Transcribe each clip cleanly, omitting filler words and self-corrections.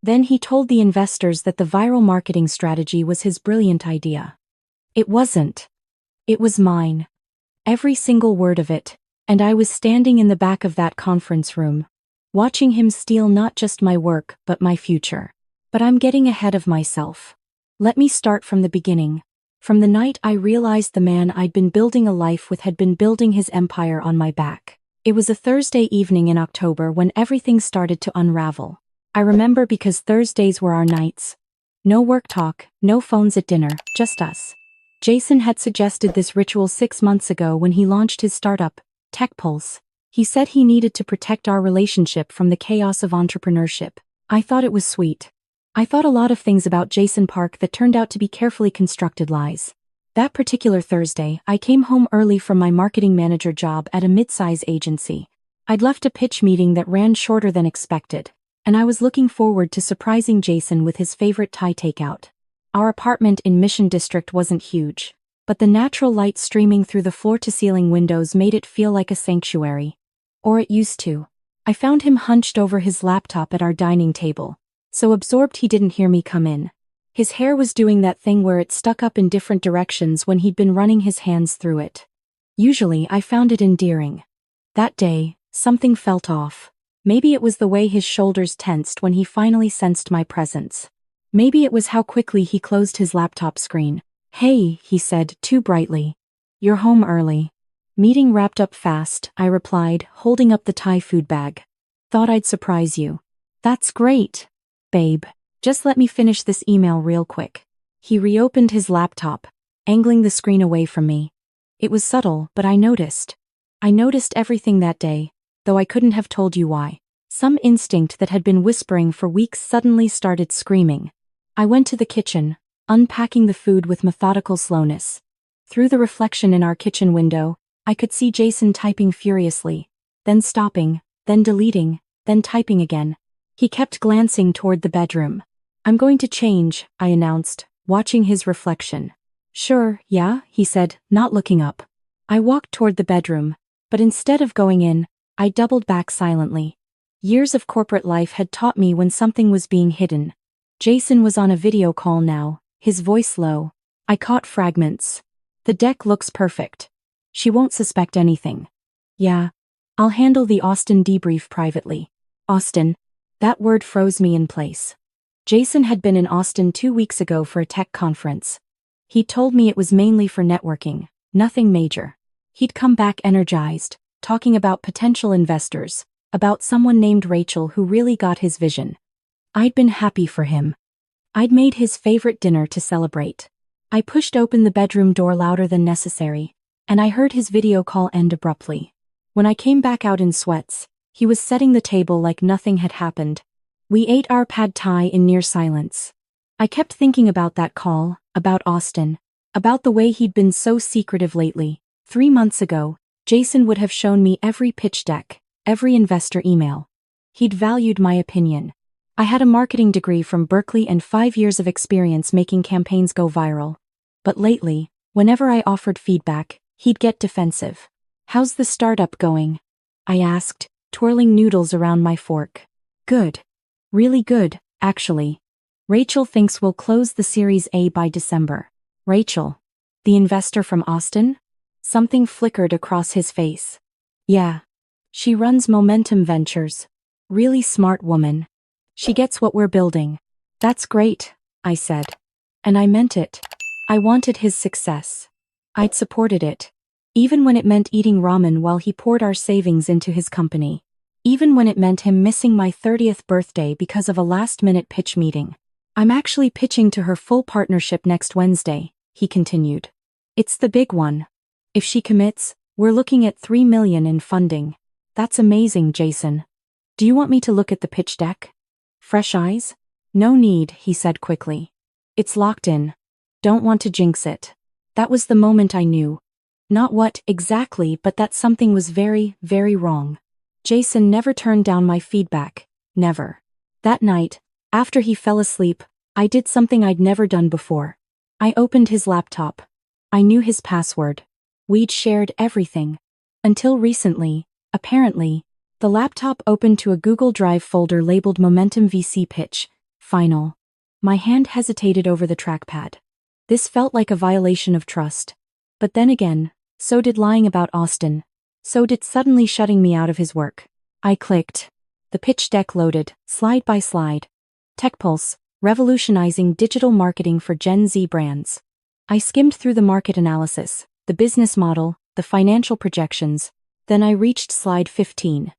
Then he told the investors that the viral marketing strategy was his brilliant idea. It wasn't. It was mine. Every single word of it, and I was standing in the back of that conference room, watching him steal not just my work but my future. But I'm getting ahead of myself. Let me start from the beginning. From the night I realized the man I'd been building a life with had been building his empire on my back. It was a Thursday evening in October when everything started to unravel. I remember because Thursdays were our nights. No work talk, no phones at dinner, just us. Jason had suggested this ritual 6 months ago when he launched his startup, TechPulse. He said he needed to protect our relationship from the chaos of entrepreneurship. I thought it was sweet. I thought a lot of things about Jason Park that turned out to be carefully constructed lies. That particular Thursday, I came home early from my marketing manager job at a mid-size agency. I'd left a pitch meeting that ran shorter than expected, and I was looking forward to surprising Jason with his favorite Thai takeout. Our apartment in Mission District wasn't huge, but the natural light streaming through the floor-to-ceiling windows made it feel like a sanctuary. Or it used to. I found him hunched over his laptop at our dining table, so absorbed he didn't hear me come in. His hair was doing that thing where it stuck up in different directions when he'd been running his hands through it. Usually I found it endearing. That day, something felt off. Maybe it was the way his shoulders tensed when he finally sensed my presence. Maybe it was how quickly he closed his laptop screen. "Hey," he said, too brightly. "You're home early." "Meeting wrapped up fast," I replied, holding up the Thai food bag. "Thought I'd surprise you." "That's great, babe. Just let me finish this email real quick." He reopened his laptop, angling the screen away from me. It was subtle, but I noticed. I noticed everything that day, though I couldn't have told you why. Some instinct that had been whispering for weeks suddenly started screaming. I went to the kitchen, unpacking the food with methodical slowness. Through the reflection in our kitchen window, I could see Jason typing furiously, then stopping, then deleting, then typing again. He kept glancing toward the bedroom. "I'm going to change," I announced, watching his reflection. "Sure, yeah," he said, not looking up. I walked toward the bedroom, but instead of going in, I doubled back silently. Years of corporate life had taught me when something was being hidden. Jason was on a video call now, his voice low. I caught fragments. "The deck looks perfect. She won't suspect anything." "Yeah. I'll handle the Austin debrief privately." Austin. That word froze me in place. Jason had been in Austin 2 weeks ago for a tech conference. He told me it was mainly for networking, nothing major. He'd come back energized, talking about potential investors, about someone named Rachel who really got his vision. I'd been happy for him. I'd made his favorite dinner to celebrate. I pushed open the bedroom door louder than necessary, and I heard his video call end abruptly. When I came back out in sweats, he was setting the table like nothing had happened. We ate our pad thai in near silence. I kept thinking about that call, about Austin, about the way he'd been so secretive lately. 3 months ago, Jason would have shown me every pitch deck, every investor email. He'd valued my opinion. I had a marketing degree from Berkeley and 5 years of experience making campaigns go viral. But lately, whenever I offered feedback, he'd get defensive. "How's the startup going?" I asked, twirling noodles around my fork. "Good. Really good, actually. Rachel thinks we'll close the Series A by December." "Rachel? The investor from Austin?" Something flickered across his face. "Yeah. She runs Momentum Ventures. Really smart woman. She gets what we're building." "That's great," I said. And I meant it. I wanted his success. I'd supported it. Even when it meant eating ramen while he poured our savings into his company. Even when it meant him missing my 30th birthday because of a last-minute pitch meeting. "I'm actually pitching to her full partnership next Wednesday," he continued. "It's the big one. If she commits, we're looking at $3 million in funding. That's amazing, Jason. Do you want me to look at the pitch deck? Fresh eyes?" "No need," he said quickly. "It's locked in. Don't want to jinx it." That was the moment I knew. Not what exactly, but that something was very, very wrong. Jason never turned down my feedback. Never. That night, after he fell asleep, I did something I'd never done before. I opened his laptop. I knew his password. We'd shared everything. Until recently, apparently, the laptop opened to a Google Drive folder labeled Momentum VC Pitch, Final. My hand hesitated over the trackpad. This felt like a violation of trust. But then again, so did lying about Austin. So did suddenly shutting me out of his work. I clicked. The pitch deck loaded, slide by slide. TechPulse, revolutionizing digital marketing for Gen Z brands. I skimmed through the market analysis, the business model, the financial projections. Then I reached slide 15.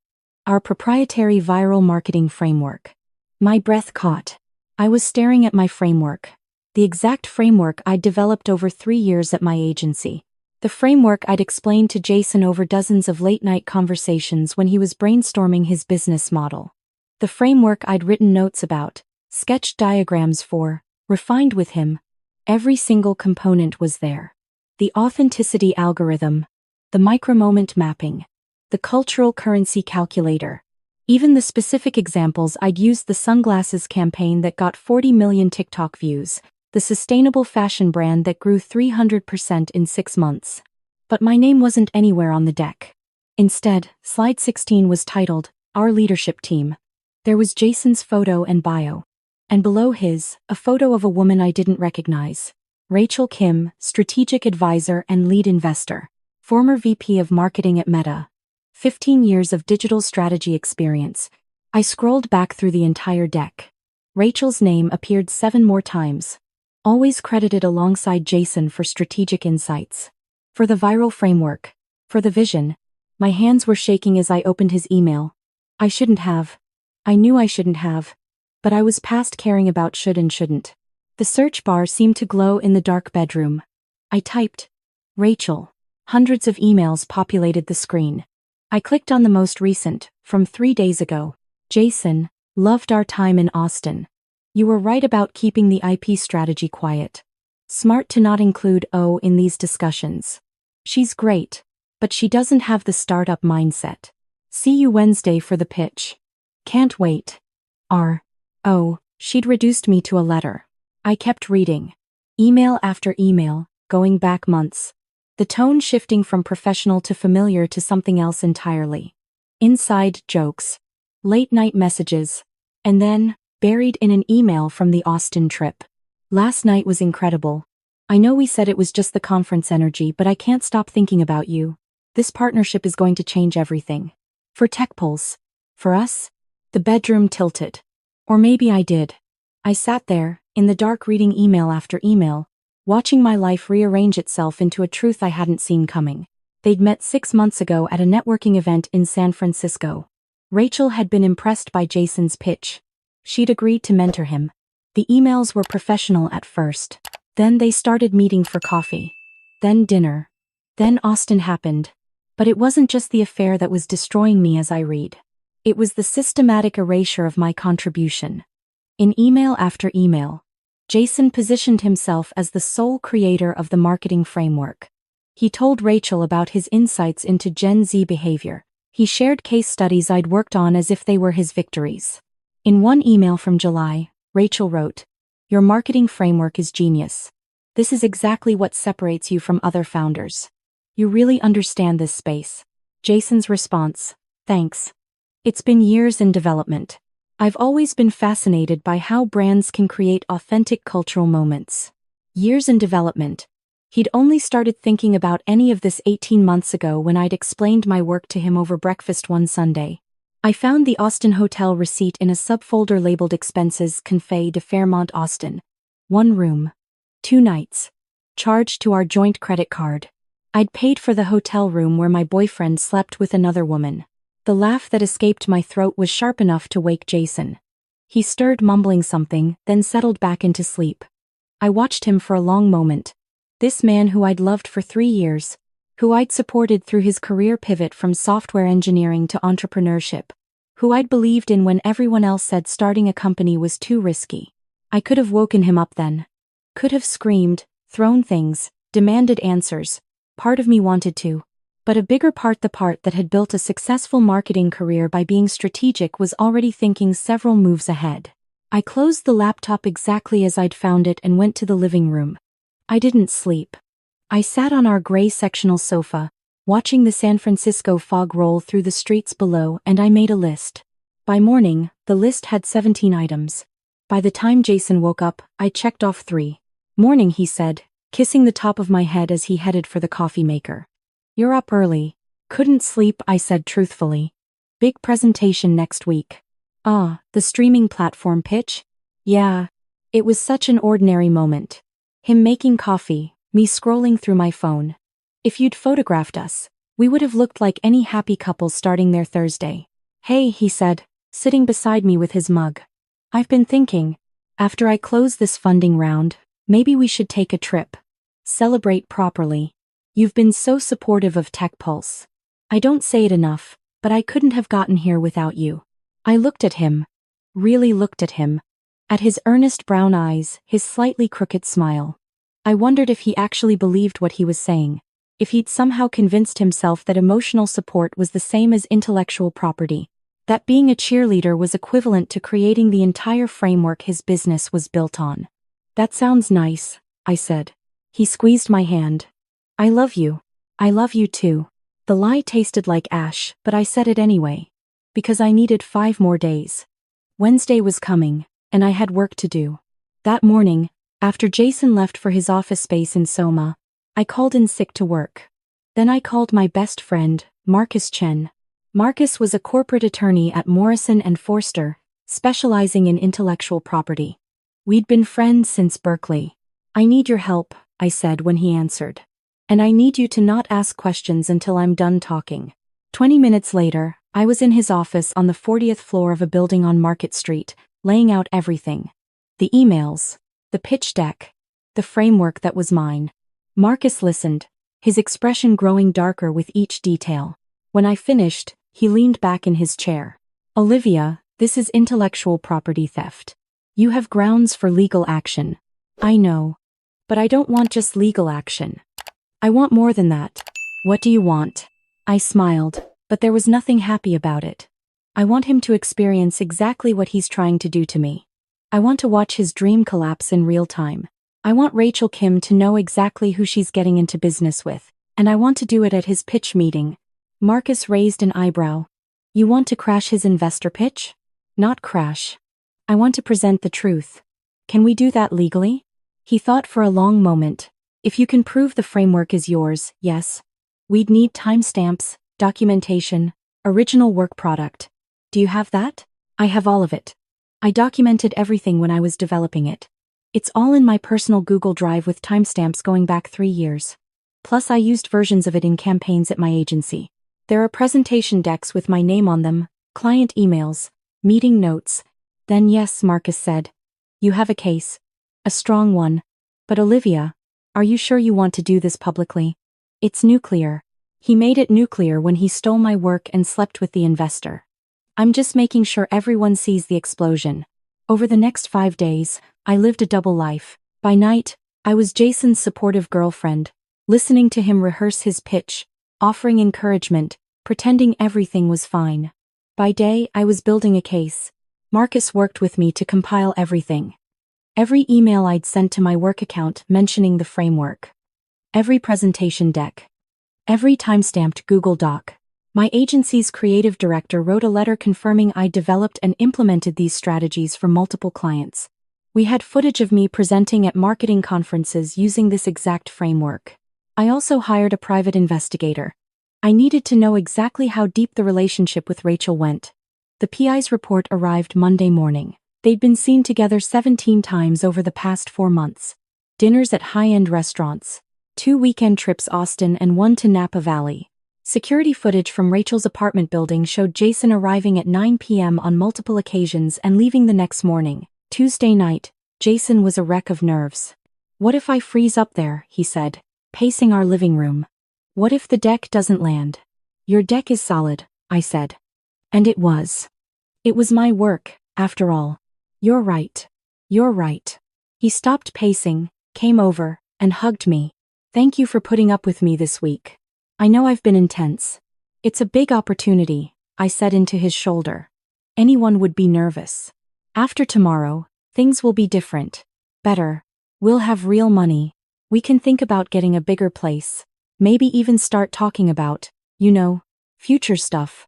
Our proprietary viral marketing framework. My breath caught. I was staring at my framework. The exact framework I'd developed over 3 years at my agency. The framework I'd explained to Jason over dozens of late-night conversations when he was brainstorming his business model. The framework I'd written notes about, sketched diagrams for, refined with him. Every single component was there. The authenticity algorithm, the micro-moment mapping, the cultural currency calculator. Even the specific examples I'd used: the sunglasses campaign that got 40 million TikTok views, the sustainable fashion brand that grew 300% in 6 months. But my name wasn't anywhere on the deck. Instead, slide 16 was titled, Our Leadership Team. There was Jason's photo and bio. And below his, a photo of a woman I didn't recognize. Rachel Kim, strategic advisor and lead investor. Former VP of marketing at Meta. 15 years of digital strategy experience. I scrolled back through the entire deck. Rachel's name appeared 7 more times. Always credited alongside Jason for strategic insights. For the viral framework. For the vision. My hands were shaking as I opened his email. I shouldn't have. I knew I shouldn't have. But I was past caring about should and shouldn't. The search bar seemed to glow in the dark bedroom. I typed, Rachel. Hundreds of emails populated the screen. I clicked on the most recent, from 3 days ago. Jason, loved our time in Austin. You were right about keeping the IP strategy quiet. Smart to not include O in these discussions. She's great, but she doesn't have the startup mindset. See you Wednesday for the pitch. Can't wait. Oh, she'd reduced me to a letter. I kept reading. Email after email, going back months. The tone shifting from professional to familiar to something else entirely. Inside jokes. Late-night messages. And then, buried in an email from the Austin trip. Last night was incredible. I know we said it was just the conference energy, but I can't stop thinking about you. This partnership is going to change everything. For TechPulse. For us. The bedroom tilted. Or maybe I did. I sat there, in the dark reading email after email, watching my life rearrange itself into a truth I hadn't seen coming. They'd met 6 months ago at a networking event in San Francisco. Rachel had been impressed by Jason's pitch. She'd agreed to mentor him. The emails were professional at first. Then they started meeting for coffee. Then dinner. Then Austin happened. But it wasn't just the affair that was destroying me as I read. It was the systematic erasure of my contribution. In email after email, Jason positioned himself as the sole creator of the marketing framework. He told Rachel about his insights into Gen Z behavior. He shared case studies I'd worked on as if they were his victories. In one email from July, Rachel wrote, Your marketing framework is genius. This is exactly what separates you from other founders. You really understand this space. Jason's response, Thanks. It's been years in development. I've always been fascinated by how brands can create authentic cultural moments. Years in development. He'd only started thinking about any of this 18 months ago when I'd explained my work to him over breakfast one Sunday. I found the Austin hotel receipt in a subfolder labeled Expenses Confet de Fairmont Austin. 1 room. 2 nights. Charged to our joint credit card. I'd paid for the hotel room where my boyfriend slept with another woman. The laugh that escaped my throat was sharp enough to wake Jason. He stirred, mumbling something, then settled back into sleep. I watched him for a long moment. This man who I'd loved for 3 years, who I'd supported through his career pivot from software engineering to entrepreneurship, who I'd believed in when everyone else said starting a company was too risky. I could have woken him up then. Could have screamed, thrown things, demanded answers. Part of me wanted to. But a bigger part, the part that had built a successful marketing career by being strategic, was already thinking several moves ahead. I closed the laptop exactly as I'd found it and went to the living room. I didn't sleep. I sat on our gray sectional sofa, watching the San Francisco fog roll through the streets below, and I made a list. By morning, the list had 17 items. By the time Jason woke up, I checked off 3. Morning, he said, kissing the top of my head as he headed for the coffee maker. You're up early. Couldn't sleep, I said truthfully. Big presentation next week. Ah, the streaming platform pitch? Yeah. It was such an ordinary moment. Him making coffee, me scrolling through my phone. If you'd photographed us, we would have looked like any happy couple starting their Thursday. Hey, he said, sitting beside me with his mug. I've been thinking, after I close this funding round, maybe we should take a trip. Celebrate properly. You've been so supportive of Tech Pulse. I don't say it enough, but I couldn't have gotten here without you. I looked at him. Really looked at him. At his earnest brown eyes, his slightly crooked smile. I wondered if he actually believed what he was saying. If he'd somehow convinced himself that emotional support was the same as intellectual property. That being a cheerleader was equivalent to creating the entire framework his business was built on. That sounds nice, I said. He squeezed my hand. I love you. I love you too. The lie tasted like ash, but I said it anyway. Because I needed 5 more days. Wednesday was coming, and I had work to do. That morning, after Jason left for his office space in Soma, I called in sick to work. Then I called my best friend, Marcus Chen. Marcus was a corporate attorney at Morrison & Forster, specializing in intellectual property. We'd been friends since Berkeley. I need your help, I said when he answered. And I need you to not ask questions until I'm done talking. 20 minutes later, I was in his office on the 40th floor of a building on Market Street, laying out everything. The emails, the pitch deck, the framework that was mine. Marcus listened, his expression growing darker with each detail. When I finished, he leaned back in his chair. Olivia, this is intellectual property theft. You have grounds for legal action. I know. But I don't want just legal action. I want more than that. What do you want? I smiled, but there was nothing happy about it. I want him to experience exactly what he's trying to do to me. I want to watch his dream collapse in real time. I want Rachel Kim to know exactly who she's getting into business with, and I want to do it at his pitch meeting. Marcus raised an eyebrow. You want to crash his investor pitch? Not crash. I want to present the truth. Can we do that legally? He thought for a long moment. If you can prove the framework is yours, yes. We'd need timestamps, documentation, original work product. Do you have that? I have all of it. I documented everything when I was developing it. It's all in my personal Google Drive with timestamps going back 3 years. Plus I used versions of it in campaigns at my agency. There are presentation decks with my name on them, client emails, meeting notes. Then yes, Marcus said. You have a case. A strong one. But Olivia, are you sure you want to do this publicly? It's nuclear. He made it nuclear when he stole my work and slept with the investor. I'm just making sure everyone sees the explosion. Over the next 5 days, I lived a double life. By night, I was Jason's supportive girlfriend, listening to him rehearse his pitch, offering encouragement, pretending everything was fine. By day, I was building a case. Marcus worked with me to compile everything. Every email I'd sent to my work account mentioning the framework. Every presentation deck. Every timestamped Google Doc. My agency's creative director wrote a letter confirming I'd developed and implemented these strategies for multiple clients. We had footage of me presenting at marketing conferences using this exact framework. I also hired a private investigator. I needed to know exactly how deep the relationship with Rachel went. The PI's report arrived Monday morning. They'd been seen together 17 times over the past 4 months. Dinners at high-end restaurants. 2 weekend trips Austin and 1 to Napa Valley. Security footage from Rachel's apartment building showed Jason arriving at 9 p.m. on multiple occasions and leaving the next morning. Tuesday night, Jason was a wreck of nerves. What if I freeze up there, he said, pacing our living room. What if the deck doesn't land? Your deck is solid, I said. And it was. It was my work, after all. You're right. You're right. He stopped pacing, came over, and hugged me. Thank you for putting up with me this week. I know I've been intense. It's a big opportunity, I said into his shoulder. Anyone would be nervous. After tomorrow, things will be different. Better. We'll have real money. We can think about getting a bigger place. Maybe even start talking about, future stuff.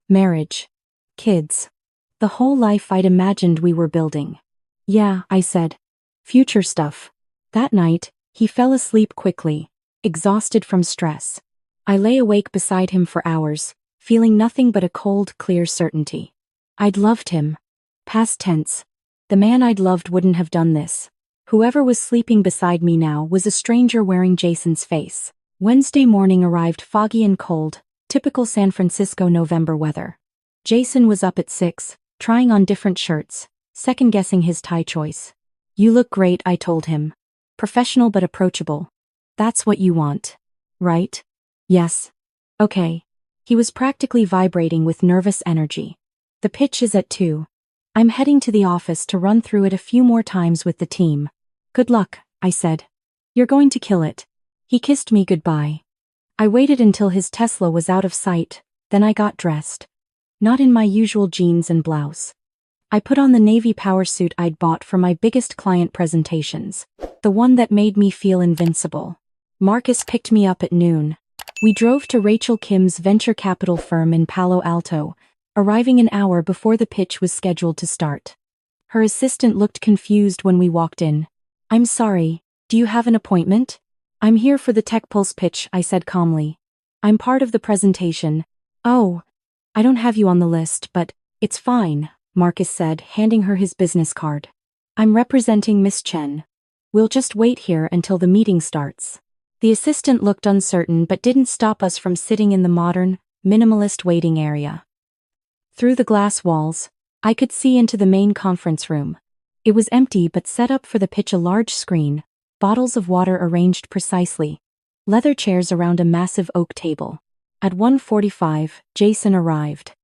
Marriage. Kids. The whole life I'd imagined we were building. Yeah, I said. Future stuff. That night, he fell asleep quickly, exhausted from stress. I lay awake beside him for hours, feeling nothing but a cold, clear certainty. I'd loved him. Past tense. The man I'd loved wouldn't have done this. Whoever was sleeping beside me now was a stranger wearing Jason's face. Wednesday morning arrived foggy and cold, typical San Francisco November weather. Jason was up at 6, trying on different shirts, second-guessing his tie choice. You look great, I told him. Professional but approachable. That's what you want. Right? Yes. Okay. He was practically vibrating with nervous energy. The pitch is at 2. I'm heading to the office to run through it a few more times with the team. Good luck, I said. You're going to kill it. He kissed me goodbye. I waited until his Tesla was out of sight, then I got dressed. Not in my usual jeans and blouse. I put on the navy power suit I'd bought for my biggest client presentations, the one that made me feel invincible. Marcus picked me up at noon. We drove to Rachel Kim's venture capital firm in Palo Alto, arriving an hour before the pitch was scheduled to start. Her assistant looked confused when we walked in. I'm sorry, do you have an appointment? I'm here for the Tech Pulse pitch, I said calmly. I'm part of the presentation. Oh, I don't have you on the list, but it's fine, Marcus said, handing her his business card. I'm representing Miss Chen. We'll just wait here until the meeting starts. The assistant looked uncertain but didn't stop us from sitting in the modern, minimalist waiting area. Through the glass walls, I could see into the main conference room. It was empty but set up for the pitch, a large screen, bottles of water arranged precisely, leather chairs around a massive oak table. At 1:45, Jason arrived.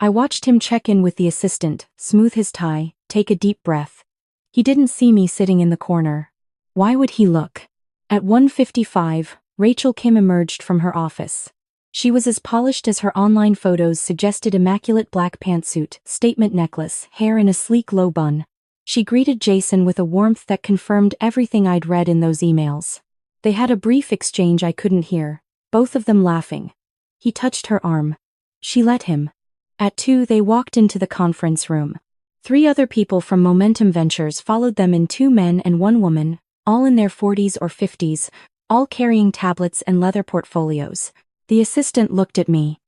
I watched him check in with the assistant, smooth his tie, take a deep breath. He didn't see me sitting in the corner. Why would he look? At 1:55, Rachel Kim emerged from her office. She was as polished as her online photos suggested, immaculate black pantsuit, statement necklace, hair in a sleek low bun. She greeted Jason with a warmth that confirmed everything I'd read in those emails. They had a brief exchange I couldn't hear, both of them laughing. He touched her arm. She let him. At 2, they walked into the conference room. 3 other people from Momentum Ventures followed them, in 2 men and 1 woman, all in their 40s or 50s, all carrying tablets and leather portfolios. The assistant looked at me.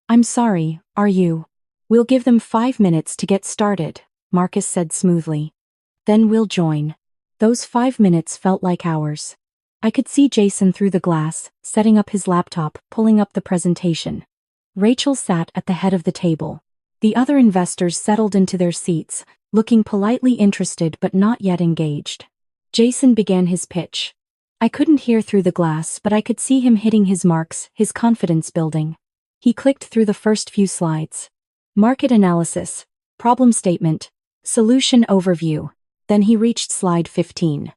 I'm sorry, are you? We'll give them 5 minutes to get started, Marcus said smoothly. Then we'll join. Those 5 minutes felt like hours. I could see Jason through the glass, setting up his laptop, pulling up the presentation. Rachel sat at the head of the table. The other investors settled into their seats, looking politely interested but not yet engaged. Jason began his pitch. I couldn't hear through the glass, but I could see him hitting his marks, his confidence building. He clicked through the first few slides. Market analysis, problem statement, solution overview. Then he reached slide 15.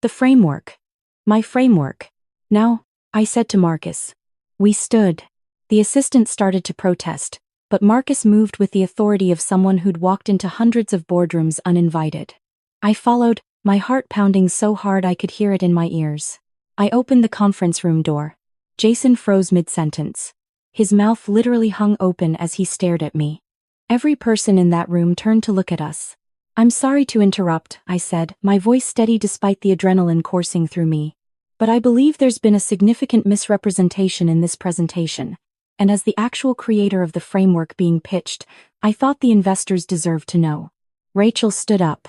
The framework. My framework. Now, I said to Marcus. We stood. The assistant started to protest, but Marcus moved with the authority of someone who'd walked into hundreds of boardrooms uninvited. I followed, my heart pounding so hard I could hear it in my ears. I opened the conference room door. Jason froze mid-sentence. His mouth literally hung open as he stared at me. Every person in that room turned to look at us. I'm sorry to interrupt, I said, my voice steady despite the adrenaline coursing through me. But I believe there's been a significant misrepresentation in this presentation. And as the actual creator of the framework being pitched, I thought the investors deserved to know. Rachel stood up.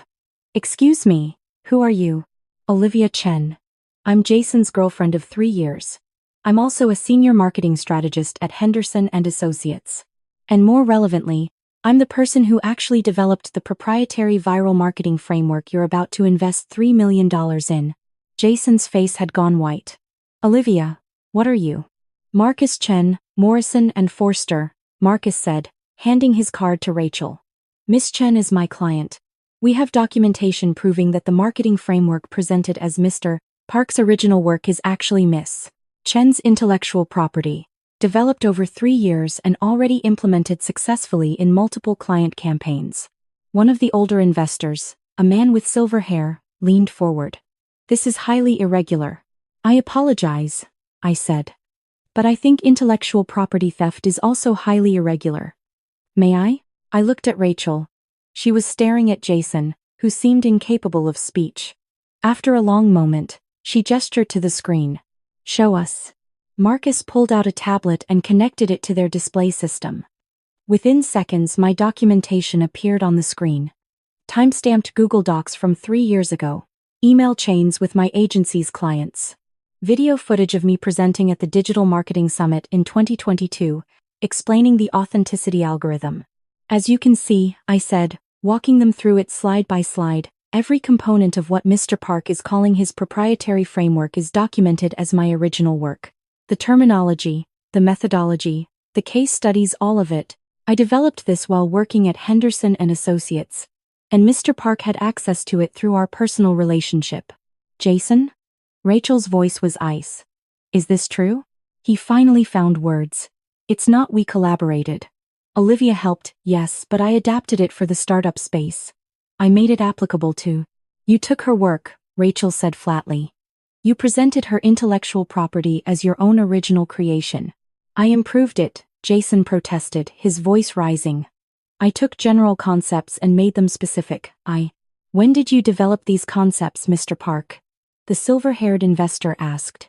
Excuse me, who are you? Olivia Chen. I'm Jason's girlfriend of 3 years. I'm also a senior marketing strategist at Henderson & Associates. And more relevantly, I'm the person who actually developed the proprietary viral marketing framework you're about to invest $3 million in. Jason's face had gone white. Olivia, what are you? Marcus Chen, Morrison & Forster, Marcus said, handing his card to Rachel. Miss Chen is my client. We have documentation proving that the marketing framework presented as Mr. Park's original work is actually Miss Chen's intellectual property, developed over 3 years and already implemented successfully in multiple client campaigns. One of the older investors, a man with silver hair, leaned forward. This is highly irregular. I apologize, I said. But I think intellectual property theft is also highly irregular. May I? I looked at Rachel. She was staring at Jason, who seemed incapable of speech. After a long moment, she gestured to the screen. "Show us." Marcus pulled out a tablet and connected it to their display system. Within seconds, my documentation appeared on the screen. Timestamped Google Docs from 3 years ago. Email chains with my agency's clients. Video footage of me presenting at the Digital Marketing Summit in 2022, explaining the authenticity algorithm. "As you can see," I said, walking them through it slide by slide, "every component of what Mr. Park is calling his proprietary framework is documented as my original work. The terminology, the methodology, the case studies, all of it. I developed this while working at Henderson and Associates. And Mr. Park had access to it through our personal relationship." "Jason?" Rachel's voice was ice. "Is this true?" He finally found words. "It's not. We collaborated. Olivia helped, yes, but I adapted it for the startup space. I made it applicable to." "You took her work," Rachel said flatly. "You presented her intellectual property as your own original creation." "I improved it," Jason protested, his voice rising. "I took general concepts and made them specific. When did you develop these concepts, Mr. Park?" the silver-haired investor asked.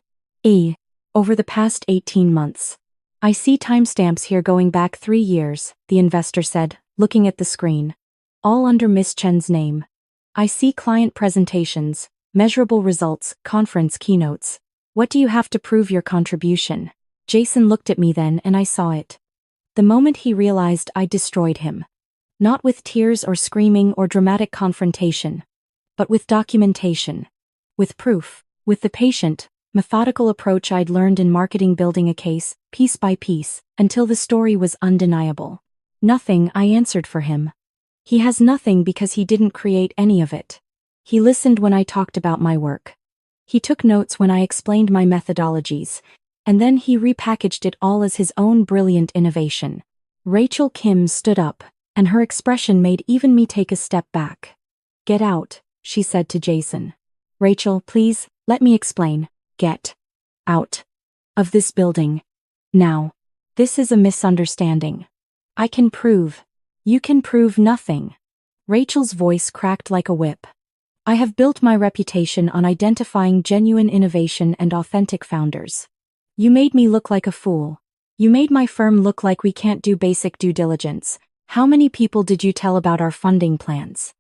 Over the past 18 months. "I see timestamps here going back 3 years, the investor said, looking at the screen. "All under Miss Chen's name. I see client presentations, measurable results, conference keynotes. What do you have to prove your contribution?" Jason looked at me then and I saw it. The moment he realized I'd destroyed him. Not with tears or screaming or dramatic confrontation, but with documentation. With proof, with the patient, methodical approach I'd learned in marketing, building a case, piece by piece, until the story was undeniable. "Nothing," I answered for him. "He has nothing because he didn't create any of it. He listened when I talked about my work. He took notes when I explained my methodologies, and then he repackaged it all as his own brilliant innovation." Rachel Kim stood up, and her expression made even me take a step back. "Get out," she said to Jason. "Rachel, please, let me explain. Get out of this building. Now. This is a misunderstanding. I can prove. You can prove nothing." Rachel's voice cracked like a whip. "I have built my reputation on identifying genuine innovation and authentic founders. You made me look like a fool. You made my firm look like we can't do basic due diligence. How many people did you tell about our funding plans?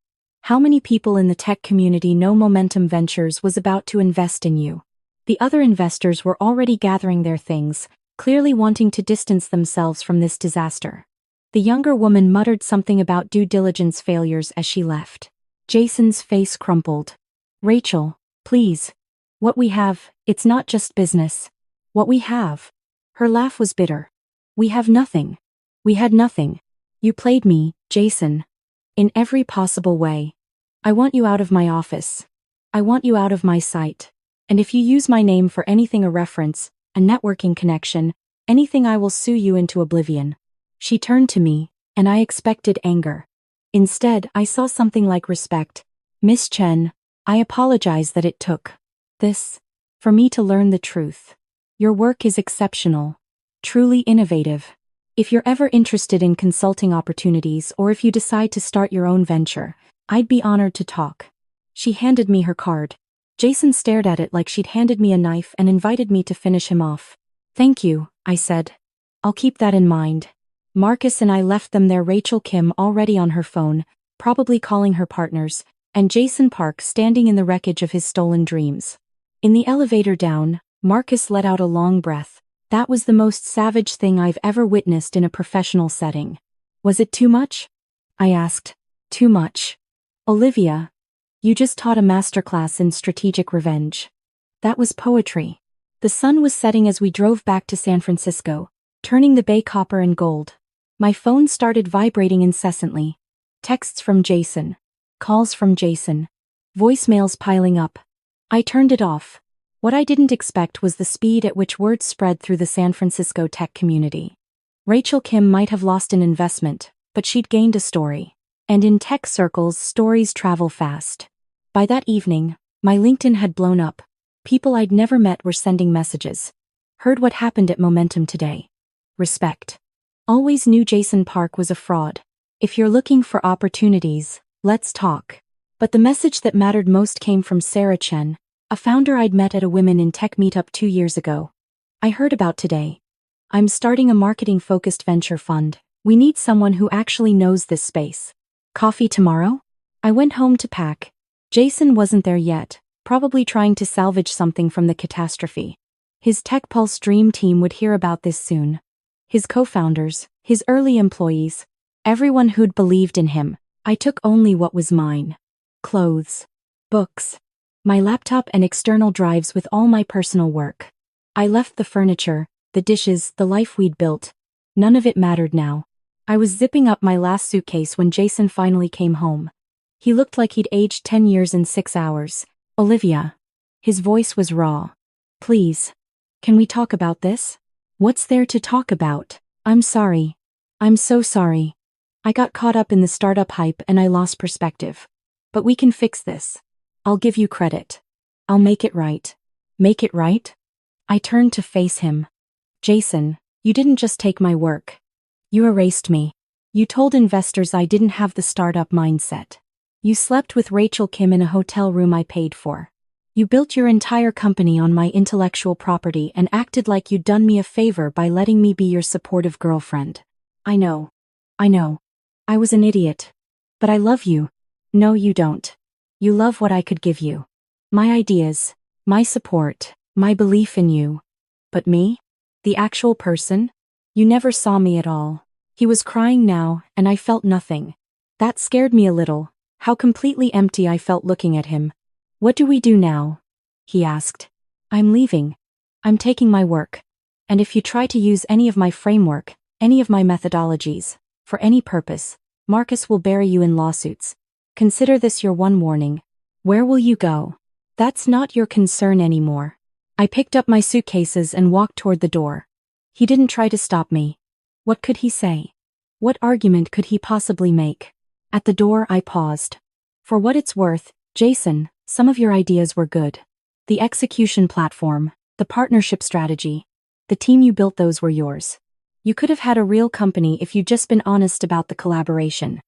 How many people in the tech community know Momentum Ventures was about to invest in you? The other investors were already gathering their things, clearly wanting to distance themselves from this disaster." The younger woman muttered something about due diligence failures as she left. Jason's face crumpled. "Rachel, please. What we have, it's not just business. What we have." Her laugh was bitter. "We have nothing. We had nothing. You played me, Jason. In every possible way. I want you out of my office. I want you out of my sight. And if you use my name for anything, a reference, a networking connection, anything, I will sue you into oblivion." She turned to me, and I expected anger. Instead, I saw something like respect. "Miss Chen, I apologize that it took this for me to learn the truth. Your work is exceptional. Truly innovative. If you're ever interested in consulting opportunities or if you decide to start your own venture, I'd be honored to talk." She handed me her card. Jason stared at it like she'd handed me a knife and invited me to finish him off. "Thank you," I said. "I'll keep that in mind." Marcus and I left them there, Rachel Kim already on her phone, probably calling her partners, and Jason Park standing in the wreckage of his stolen dreams. In the elevator down, Marcus let out a long breath. That was the most savage thing I've ever witnessed in a professional setting. "Was it too much?" I asked. "Too much. Olivia, you just taught a masterclass in strategic revenge. That was poetry." The sun was setting as we drove back to San Francisco, turning the bay copper and gold. My phone started vibrating incessantly. Texts from Jason. Calls from Jason. Voicemails piling up. I turned it off. What I didn't expect was the speed at which words spread through the San Francisco tech community. Rachel Kim might have lost an investment, but she'd gained a story. And in tech circles, stories travel fast. By that evening, my LinkedIn had blown up. People I'd never met were sending messages. "Heard what happened at Momentum today. Respect. Always knew Jason Park was a fraud. If you're looking for opportunities, let's talk. But the message that mattered most came from Sarah Chen, a founder I'd met at a Women in Tech meetup 2 years ago. I heard about today. I'm starting a marketing-focused venture fund. We need someone who actually knows this space. Coffee tomorrow? I went home to pack. Jason wasn't there yet, probably trying to salvage something from the catastrophe. His Tech Pulse dream team would hear about this soon. His co-founders, his early employees, everyone who'd believed in him. I took only what was mine. Clothes, books, my laptop and external drives with all my personal work. I left the furniture, the dishes, the life we'd built. None of it mattered now. I was zipping up my last suitcase when Jason finally came home. He looked like he'd aged 10 years in 6 hours. Olivia. His voice was raw. Please. Can we talk about this? What's there to talk about? I'm sorry. I'm so sorry. I got caught up in the startup hype and I lost perspective. But we can fix this. I'll give you credit. I'll make it right. Make it right? I turned to face him. Jason, you didn't just take my work. You erased me. You told investors I didn't have the startup mindset. You slept with Rachel Kim in a hotel room I paid for. You built your entire company on my intellectual property and acted like you'd done me a favor by letting me be your supportive girlfriend. I know. I was an idiot. But I love you. No, you don't. You love what I could give you. My ideas, my support, my belief in you. But me? The actual person? You never saw me at all. He was crying now, and I felt nothing. That scared me a little, how completely empty I felt looking at him. What do we do now? He asked. I'm leaving. I'm taking my work. And if you try to use any of my framework, any of my methodologies, for any purpose, Marcus will bury you in lawsuits. Consider this your one warning. Where will you go? That's not your concern anymore. I picked up my suitcases and walked toward the door. He didn't try to stop me. What could he say? What argument could he possibly make? At the door I paused. For what it's worth, Jason, some of your ideas were good. The execution platform, the partnership strategy, the team you built, those were yours. You could have had a real company if you'd just been honest about the collaboration.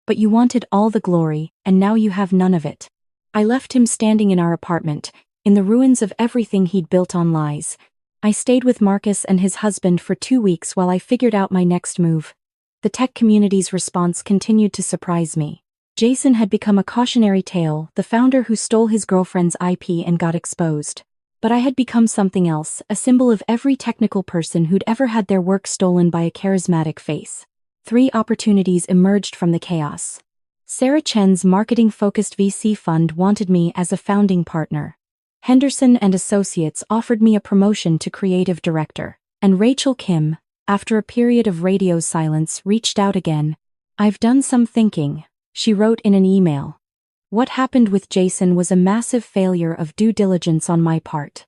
But you wanted all the glory, and now you have none of it. I left him standing in our apartment, in the ruins of everything he'd built on lies. I stayed with Marcus and his husband for 2 weeks while I figured out my next move. The tech community's response continued to surprise me. Jason had become a cautionary tale, the founder who stole his girlfriend's IP and got exposed. But I had become something else, a symbol of every technical person who'd ever had their work stolen by a charismatic face. 3 opportunities emerged from the chaos. Sarah Chen's marketing-focused VC fund wanted me as a founding partner. Henderson and Associates offered me a promotion to creative director. And Rachel Kim, after a period of radio silence, reached out again. I've done some thinking, she wrote in an email. What happened with Jason was a massive failure of due diligence on my part.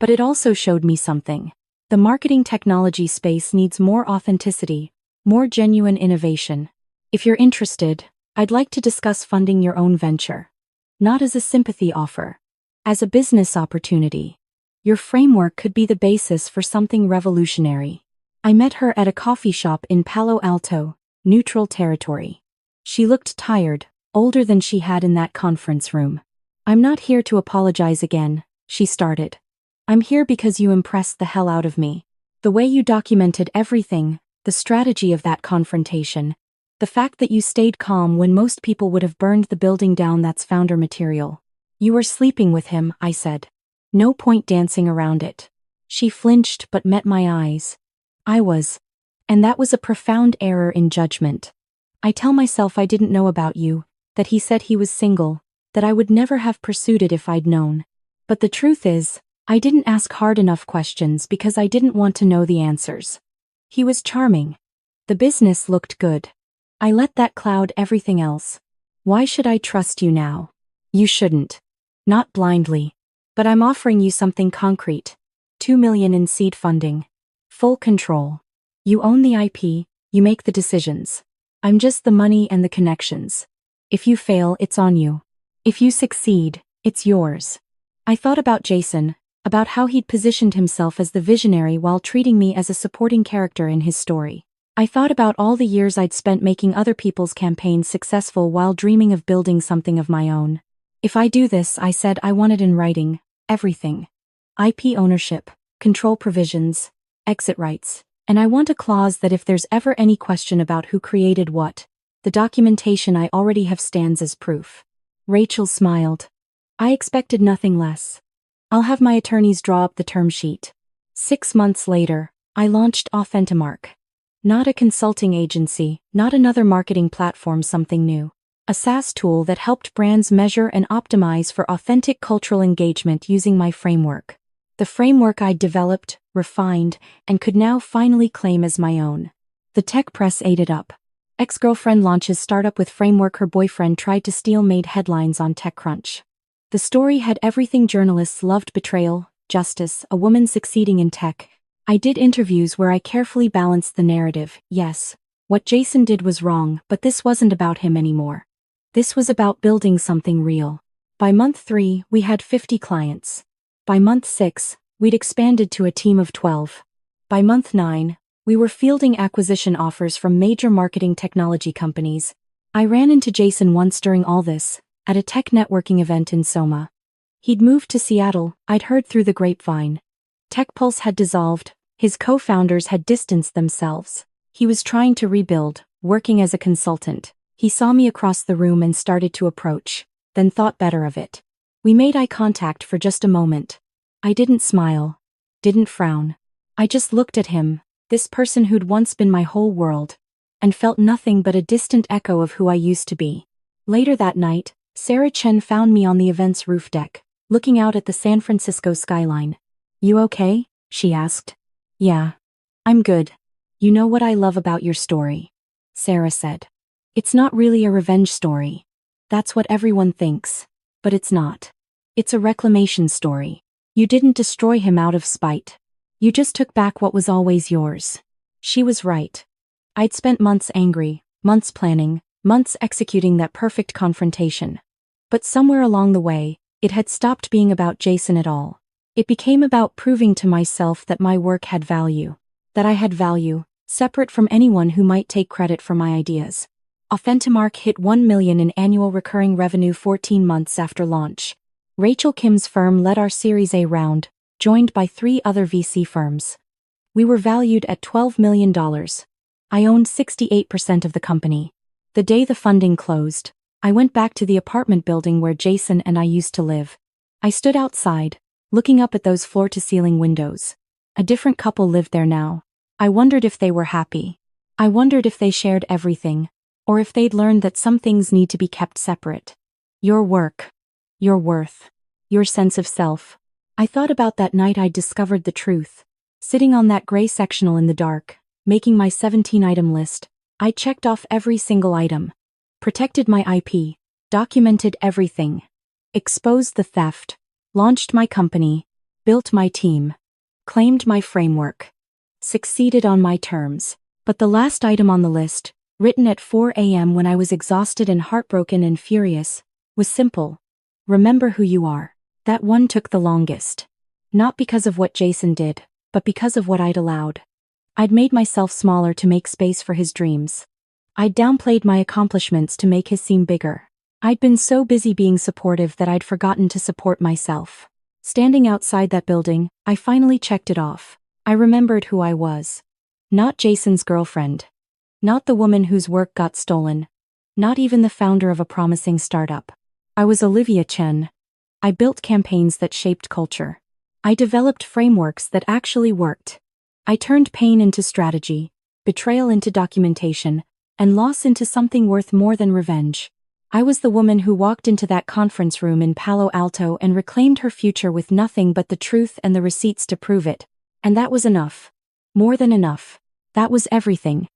But it also showed me something. The marketing technology space needs more authenticity, more genuine innovation. If you're interested, I'd like to discuss funding your own venture. Not as a sympathy offer. As a business opportunity. Your framework could be the basis for something revolutionary. I met her at a coffee shop in Palo Alto, neutral territory. She looked tired, older than she had in that conference room. I'm not here to apologize again, she started. I'm here because you impressed the hell out of me. The way you documented everything, the strategy of that confrontation, the fact that you stayed calm when most people would have burned the building down, that's founder material. You were sleeping with him, I said. No point dancing around it. She flinched but met my eyes. I was. And that was a profound error in judgment. I tell myself I didn't know about you, that he said he was single, that I would never have pursued it if I'd known. But the truth is, I didn't ask hard enough questions because I didn't want to know the answers. He was charming. The business looked good. I let that cloud everything else. Why should I trust you now? You shouldn't. Not blindly. But I'm offering you something concrete. $2 million in seed funding. Full control. You own the IP, you make the decisions. I'm just the money and the connections. If you fail, it's on you. If you succeed, it's yours. I thought about Jason, about how he'd positioned himself as the visionary while treating me as a supporting character in his story. I thought about all the years I'd spent making other people's campaigns successful while dreaming of building something of my own. If I do this, I said, I want it in writing, everything. IP ownership, control provisions, exit rights, and I want a clause that if there's ever any question about who created what, the documentation I already have stands as proof. Rachel smiled. I expected nothing less. I'll have my attorneys draw up the term sheet. 6 months later, I launched Authentimark. Not a consulting agency, not another marketing platform, something new. A SaaS tool that helped brands measure and optimize for authentic cultural engagement using my framework. The framework I'd developed, refined, and could now finally claim as my own. The tech press ate it up. Ex-girlfriend launches startup with framework her boyfriend tried to steal made headlines on TechCrunch. The story had everything journalists loved: betrayal, justice, a woman succeeding in tech. I did interviews where I carefully balanced the narrative. Yes, what Jason did was wrong, but this wasn't about him anymore. This was about building something real. By month 3, we had 50 clients. By month 6, we'd expanded to a team of 12. By month 9, we were fielding acquisition offers from major marketing technology companies. I ran into Jason once during all this, at a tech networking event in Soma. He'd moved to Seattle, I'd heard through the grapevine. TechPulse had dissolved, his co-founders had distanced themselves. He was trying to rebuild, working as a consultant. He saw me across the room and started to approach, then thought better of it. We made eye contact for just a moment. I didn't smile, didn't frown. I just looked at him, this person who'd once been my whole world, and felt nothing but a distant echo of who I used to be. Later that night, Sarah Chen found me on the event's roof deck, looking out at the San Francisco skyline. You okay? She asked. Yeah. I'm good. You know what I love about your story? Sarah said. It's not really a revenge story. That's what everyone thinks. But it's not. It's a reclamation story. You didn't destroy him out of spite. You just took back what was always yours. She was right. I'd spent months angry, months planning, months executing that perfect confrontation. But somewhere along the way, it had stopped being about Jason at all. It became about proving to myself that my work had value. That I had value, separate from anyone who might take credit for my ideas. Authentimark hit 1 million in annual recurring revenue 14 months after launch. Rachel Kim's firm led our Series A round, joined by 3 other VC firms. We were valued at $12 million. I owned 68% of the company. The day the funding closed, I went back to the apartment building where Jason and I used to live. I stood outside, looking up at those floor-to-ceiling windows. A different couple lived there now. I wondered if they were happy. I wondered if they shared everything, or if they'd learned that some things need to be kept separate. Your work, your worth, your sense of self. I thought about that night I'd discovered the truth. Sitting on that gray sectional in the dark, making my 17-item list, I checked off every single item. Protected my IP, documented everything, exposed the theft, launched my company, built my team, claimed my framework, succeeded on my terms. But the last item on the list, written at 4 a.m. when I was exhausted and heartbroken and furious, was simple. Remember who you are. That one took the longest. Not because of what Jason did, but because of what I'd allowed. I'd made myself smaller to make space for his dreams. I'd downplayed my accomplishments to make his seem bigger. I'd been so busy being supportive that I'd forgotten to support myself. Standing outside that building, I finally checked it off. I remembered who I was. Not Jason's girlfriend. Not the woman whose work got stolen. Not even the founder of a promising startup. I was Olivia Chen. I built campaigns that shaped culture. I developed frameworks that actually worked. I turned pain into strategy, betrayal into documentation, and loss into something worth more than revenge. I was the woman who walked into that conference room in Palo Alto and reclaimed her future with nothing but the truth and the receipts to prove it. And that was enough. More than enough. That was everything.